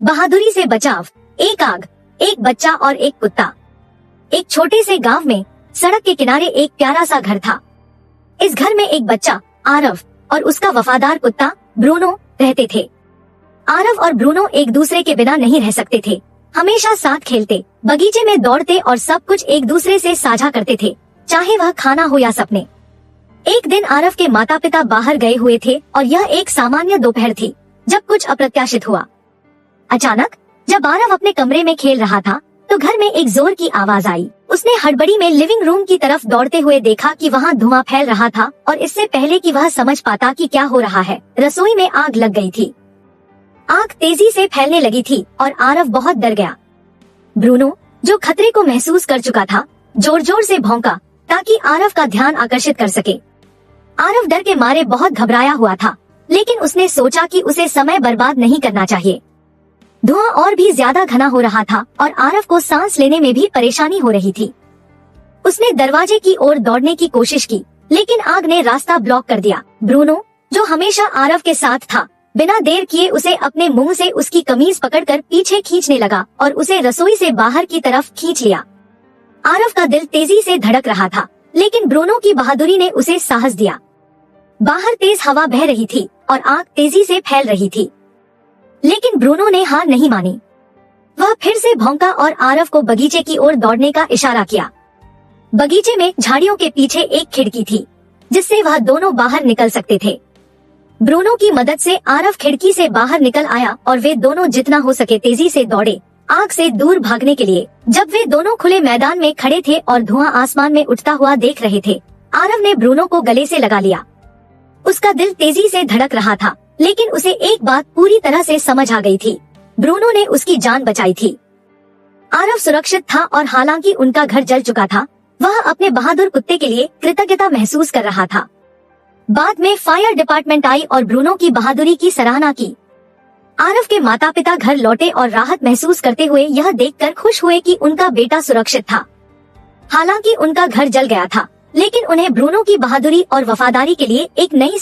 बहादुरी से बचाव, एक आग, एक बच्चा और एक कुत्ता। एक छोटे से गांव में सड़क के किनारे एक प्यारा सा घर था। इस घर में एक बच्चा आरव और उसका वफादार कुत्ता ब्रूनो रहते थे। आरव और ब्रूनो एक दूसरे के बिना नहीं रह सकते थे। हमेशा साथ खेलते, बगीचे में दौड़ते और सब कुछ एक दूसरे से साझा करते थे, चाहे वह खाना हो या सपने। एक दिन आरव के माता पिता बाहर गए हुए थे और यह एक सामान्य दोपहर थी जब कुछ अप्रत्याशित हुआ। अचानक जब आरव अपने कमरे में खेल रहा था तो घर में एक जोर की आवाज आई। उसने हड़बड़ी में लिविंग रूम की तरफ दौड़ते हुए देखा कि वहाँ धुआं फैल रहा था और इससे पहले कि वह समझ पाता कि क्या हो रहा है, रसोई में आग लग गई थी। आग तेजी से फैलने लगी थी और आरव बहुत डर गया। ब्रूनो, जो खतरे को महसूस कर चुका था, जोर जोर से भौंका ताकि आरव का ध्यान आकर्षित कर सके। आरव डर के मारे बहुत घबराया हुआ था, लेकिन उसने सोचा कि उसे समय बर्बाद नहीं करना चाहिए। धुआं और भी ज्यादा घना हो रहा था और आरव को सांस लेने में भी परेशानी हो रही थी। उसने दरवाजे की ओर दौड़ने की कोशिश की, लेकिन आग ने रास्ता ब्लॉक कर दिया। ब्रूनो, जो हमेशा आरव के साथ था, बिना देर किए उसे अपने मुंह से उसकी कमीज पकड़कर पीछे खींचने लगा और उसे रसोई से बाहर की तरफ खींच लिया। आरव का दिल तेजी से धड़क रहा था, लेकिन ब्रूनो की बहादुरी ने उसे साहस दिया। बाहर तेज हवा बह रही थी और आग तेजी से फैल रही थी, लेकिन ब्रूनो ने हार नहीं मानी। वह फिर से भौंका और आरव को बगीचे की ओर दौड़ने का इशारा किया। बगीचे में झाड़ियों के पीछे एक खिड़की थी, जिससे वह दोनों बाहर निकल सकते थे। ब्रूनो की मदद से आरव खिड़की से बाहर निकल आया और वे दोनों जितना हो सके तेजी से दौड़े, आग से दूर भागने के लिए। जब वे दोनों खुले मैदान में खड़े थे और धुआं आसमान में उठता हुआ देख रहे थे, आरव ने ब्रूनो को गले से लगा लिया। उसका दिल तेजी से धड़क रहा था, लेकिन उसे एक बात पूरी तरह से समझ आ गई थी, ब्रूनो ने उसकी जान बचाई थी। आरव सुरक्षित था और हालांकि उनका घर जल चुका था, वह अपने बहादुर कुत्ते के लिए कृतज्ञता महसूस कर रहा था। बाद में फायर डिपार्टमेंट आई और ब्रूनो की बहादुरी की सराहना की। आरव के माता पिता घर लौटे और राहत महसूस करते हुए यह देखकर खुश हुए कि उनका बेटा सुरक्षित था। हालांकि उनका घर जल गया था, लेकिन उन्हें ब्रूनो की बहादुरी और वफादारी के लिए एक नई